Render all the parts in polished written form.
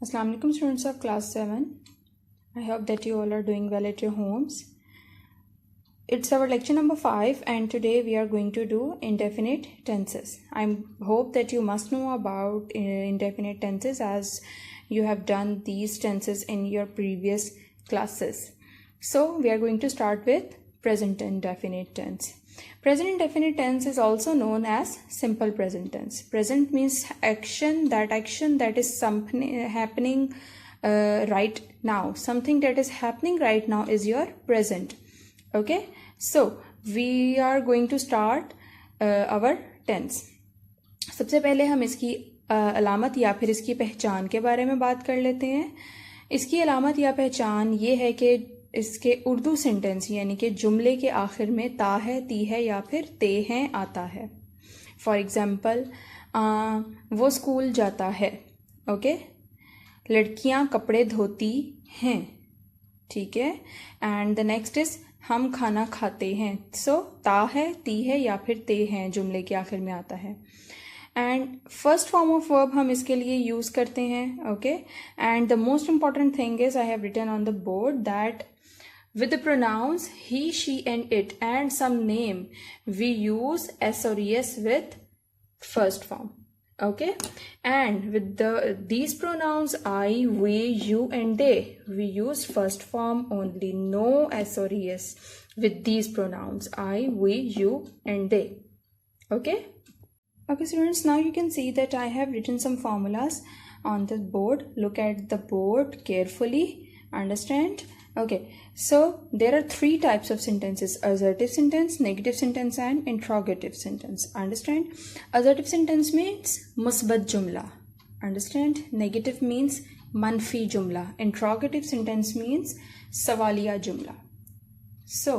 Assalamu alaikum students of class 7. I hope that you all are doing well at your homes. It's our lecture number 5 and today we are going to do indefinite tenses. I hope that you must know about indefinite tenses as you have done these tenses in your previous classes. So we are going to start with present indefinite tense. Present indefinite tense is also known as simple present tense. Present means action that is something happening right now. Something that is happening right now is your present. Okay, so we are going to start our tense. सबसे पहले हम इसकी अलामत या फिर इसकी पहचान के बारे में बात कर लेते हैं. इसकी अलामत या पहचान ये है कि इसके उर्दू सेंटेंस यानी कि जुमले के आखिर में ता है, ती है या फिर ते हैं आता है. फॉर एग्जाम्पल, वो स्कूल जाता है. ओके, लड़कियां कपड़े धोती हैं. ठीक है. एंड द नेक्स्ट इज हम खाना खाते हैं. सो ता है, ती है या फिर ते हैं जुमले के आखिर में आता है. And first form of verb हम इसके लिए यूज करते हैं. Okay, and the most important thing is I have written on the board that with the pronouns he, she and it and some name we use s or es with first form. Okay, and with these pronouns I, we, you and they we use first form only. No s or es with these pronouns I, we, you and they. Okay, students, now you can see that I have written some formulas on the board. Look at the board carefully. Understand? Okay, so there are 3 types of sentences: assertive sentence, negative sentence and interrogative sentence. Understand? Assertive sentence means musbat jumla. Understand? Negative means manfi jumla. Interrogative sentence means sawaliya jumla. So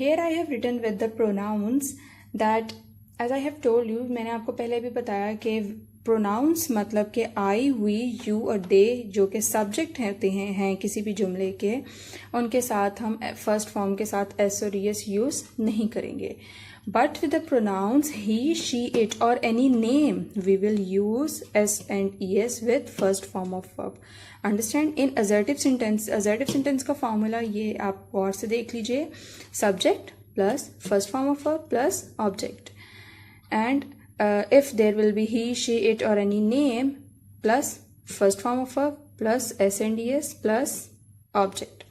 here I have written with the pronouns that, as I have told you, मैंने आपको पहले भी बताया कि pronounce मतलब कि आई, we, you और दे जो कि सब्जेक्ट होते हैं किसी भी जुमले के, उनके साथ हम फर्स्ट फॉर्म के साथ एस और एस यूज़ नहीं करेंगे. But with the pronouns he, she, it और any name we will use s and s with first form of verb. Understand? In assertive sentence का फॉर्मूला ये आप गौर से देख लीजिए: subject plus first form of verb plus object. And if there will be he, she, it or any name plus first form of verb plus s and es plus object.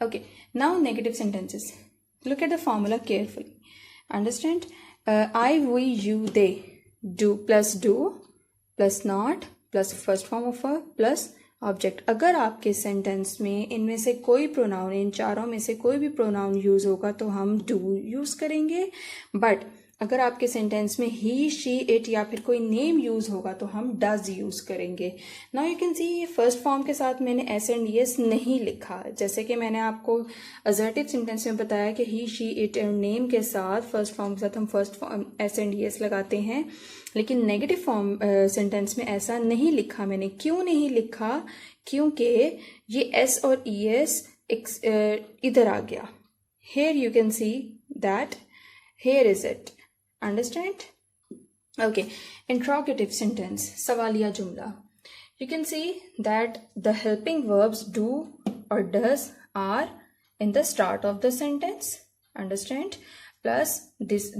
Okay, now negative sentences. Look at the formula carefully. Understand? I, we, you, they. Do plus not plus first form of verb plus object. अगर आपके sentence में इनमें से कोई pronoun, इन चारों में से कोई भी प्रोनाउन यूज होगा तो हम डू यूज करेंगे. बट अगर आपके सेंटेंस में ही, शी, इट या फिर कोई नेम यूज होगा तो हम डज यूज करेंगे. नाउ यू कैन सी ये फर्स्ट फॉर्म के साथ मैंने एस एंड एस नहीं लिखा. जैसे कि मैंने आपको असर्टिव सेंटेंस में बताया कि ही, शी, इट और नेम के साथ फर्स्ट फॉर्म के साथ हम first form S and S लगाते हैं. लेकिन नेगेटिव फॉर्म सेंटेंस में ऐसा नहीं लिखा मैंने. क्यों नहीं लिखा? क्योंकि ये एस और एस इधर आ गया. Here you can see that here is it. Understand? Okay, interrogative sentence, सवालिया जुमला. You can see that the helping verbs do or does are in the start of the sentence. Understand? Plus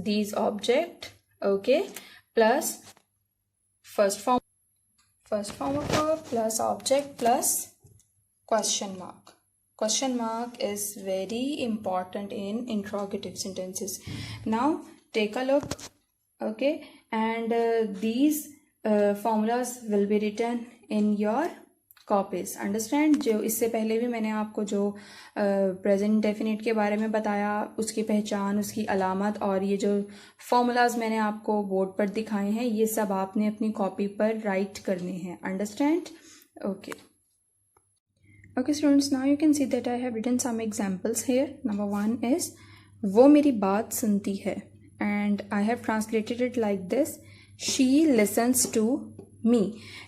these object. Okay, plus first form of verb plus object plus question mark. Question mark is very important in interrogative sentences. Now take a look. Okay, and these formulas will be written in your copies. Understand? जो इससे पहले भी मैंने आपको जो present definite के बारे में बताया, उसकी पहचान, उसकी अलामत और ये जो फॉर्मूलाज मैंने आपको बोर्ड पर दिखाए हैं, ये सब आपने अपनी कॉपी पर राइट करने हैं. Understand? Okay. Okay students, now you can see that I have written some examples here. Number 1 is वो मेरी बात सुनती है. And I have translated it like this: she listens to me.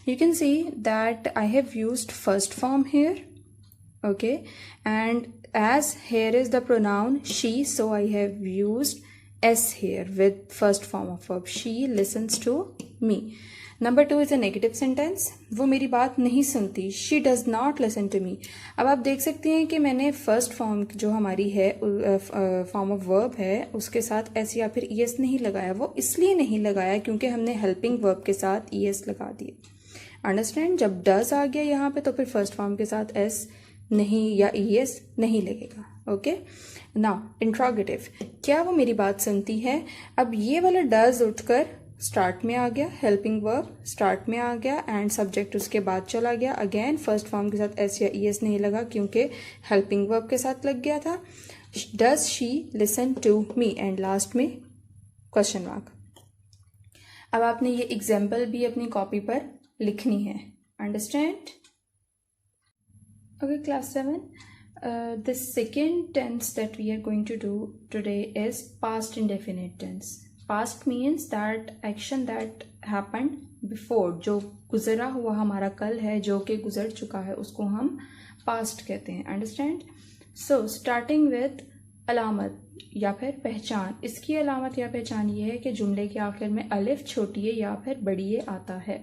You can see that I have used first form here. Okay, and as here is the pronoun she, so I have used s here with first form of verb. She listens to me. Number 2 is a negative sentence, वो मेरी बात नहीं सुनती, she does not listen to me. अब आप देख सकते हैं कि मैंने फर्स्ट फॉर्म जो हमारी है फॉर्म ऑफ वर्ब है उसके साथ एस या फिर ईएस नहीं लगाया। वो इसलिए नहीं लगाया क्योंकि हमने हेल्पिंग वर्ब के साथ ईएस लगा दिए। अंडरस्टैंड? जब डज आ गया यहाँ पे तो फिर फर्स्ट फॉर्म के साथ एस नहीं या ईएस नहीं लगेगा। ओके, नाउ इंट्रोगेटिव, क्या वो मेरी बात सुनती है? अब ये वाला डज उठकर स्टार्ट में आ गया, हेल्पिंग वर्ब स्टार्ट में आ गया एंड सब्जेक्ट उसके बाद चला गया। अगेन फर्स्ट फॉर्म के साथ एस या ईएस नहीं लगा क्योंकि हेल्पिंग वर्ब के साथ लग गया था। Does she listen to me and last में क्वेश्चन मार्क। अब आपने ये एग्जाम्पल भी अपनी कॉपी पर लिखनी है। Understand? Okay, class 7, the second tense that we are going to do today is past indefinite tense. Past means that action that happened before, जो गुजरा हुआ हमारा कल है, जो कि गुजर चुका है, उसको हम past कहते हैं। अंडरस्टैंड? सो स्टार्टिंग विथ अलामत या फिर पहचान। इसकी अलामत या पहचान ये है कि जुमले के आखिर में अलिफ छोटी या फिर बड़ी आता है।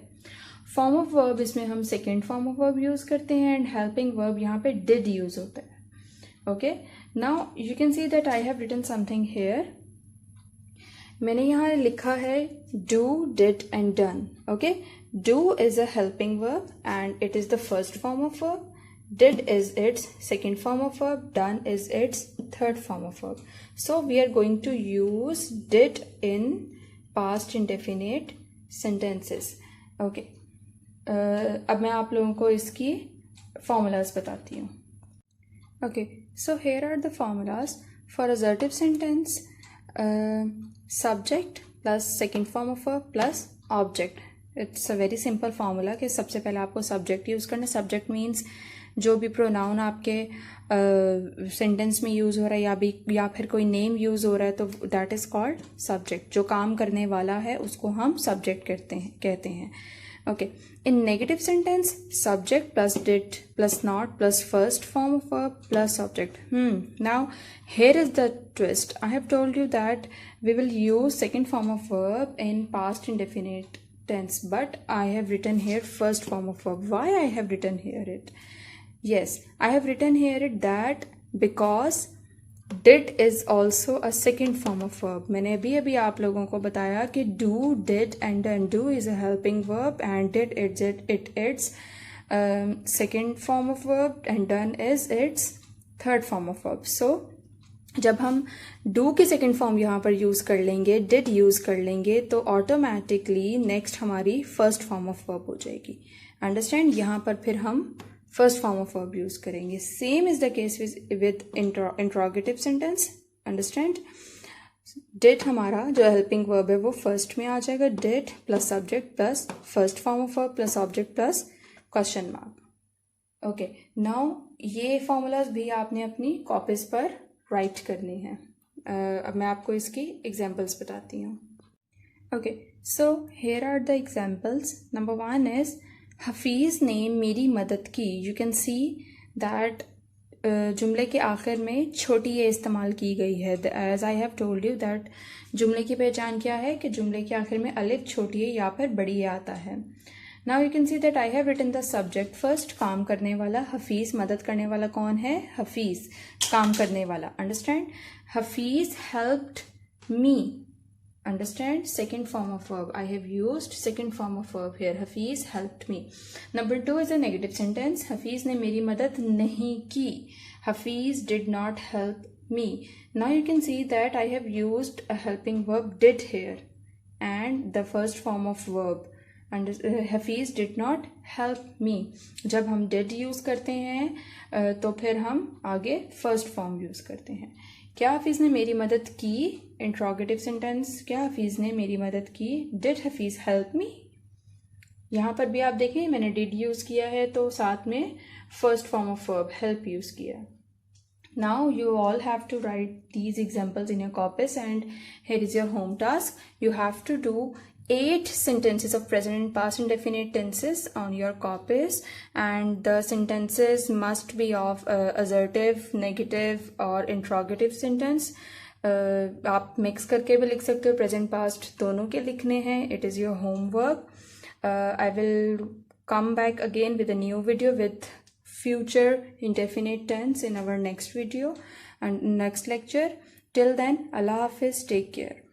फॉर्म ऑफ वर्ब, इसमें हम second form of verb use करते हैं एंड हेल्पिंग वर्ब यहाँ पे डिड यूज होता है। Okay, now you can see that I have written something here. मैंने यहाँ लिखा है do, did and done. Okay, do is a helping verb and it is the first form of verb, did is its second form of verb, done is its third form of verb. So we are going to use did in past indefinite sentences. Okay, अब मैं आप लोगों को इसकी formulas बताती हूँ। Okay, so here are the formulas for assertive sentence. Subject plus second form of verb plus object. It's a very simple formula कि सबसे पहले आपको subject यूज करना। subject means जो भी प्रोनाउन आपके सेंटेंस में यूज हो रहा है या फिर कोई नेम यूज हो रहा है तो दैट इज कॉल्ड सब्जेक्ट। जो काम करने वाला है उसको हम सब्जेक्ट कहते हैं। Okay, in negative sentence subject plus did plus not plus first form of verb plus object. Now here is the twist. I have told you that we will use second form of verb in past indefinite tense, but I have written here first form of verb. Why I have written here it? Yes, I have written here it that because did is also a second form of verb. मैंने अभी आप लोगों को बताया कि do, did and done. Do is a helping verb and did it's second form of verb and done is its third form of verb. So जब हम do की सेकेंड फॉर्म यहाँ पर यूज कर लेंगे, डिड यूज कर लेंगे तो ऑटोमेटिकली नेक्स्ट हमारी फर्स्ट फॉर्म ऑफ वर्ब हो जाएगी। अंडरस्टैंड? यहाँ पर फिर हम first form of verb use करेंगे। Same is the case with interrogative sentence. Understand? Did हमारा जो हेल्पिंग वर्ब है वो फर्स्ट में आ जाएगा, did plus subject plus first form of verb plus object plus question mark. Okay, now ये formulas भी आपने अपनी कॉपीज पर राइट करनी है। अब मैं आपको इसकी एग्जाम्पल्स बताती हूँ। Okay, so here are the examples. Number 1 is Hafeez ने मेरी मदद की। यू कैन सी दैट जुमले के आखिर में छोटी ए इस्तेमाल की गई है। As I have told you that जुमले की पहचान क्या है कि जुमले के आखिर में अलिफ छोटी ए या फिर बड़ी ए आता है। Now you can see that I have written the subject first, काम करने वाला हफीज। मदद करने वाला कौन है? हफीज, काम करने वाला। Understand? Hafeez helped me. Understand? Second form of verb, I have used second form of verb here, Hafeez helped me. Number 2 is a negative sentence. Hafeez ने मेरी मदद नहीं की। Hafeez did not help me. Now you can see that I have used a helping verb did here and the first form of verb Hafeez did not help me. जब हम did use करते हैं तो फिर हम आगे फर्स्ट फॉर्म यूज करते हैं। क्या हफीज ने मेरी मदद की? इंट्रोगेटिव सेंटेंस, क्या हफीज ने मेरी मदद की? Did Hafeez help me? यहाँ पर भी आप देखें मैंने डिड यूज किया है तो साथ में first form of verb help use किया। Now you all have to write these examples in your copies and here is your home task. You have to do 8 sentences of present and past indefinite tenses on your copies and the sentences must be of assertive, negative or interrogative sentence. आप mix करके भी लिख सकते हो, present past दोनों के लिखने हैं। It is your homework. I will come back again with a new video with future indefinite tense in our next video and next lecture. Till then, Allah Hafiz, take care.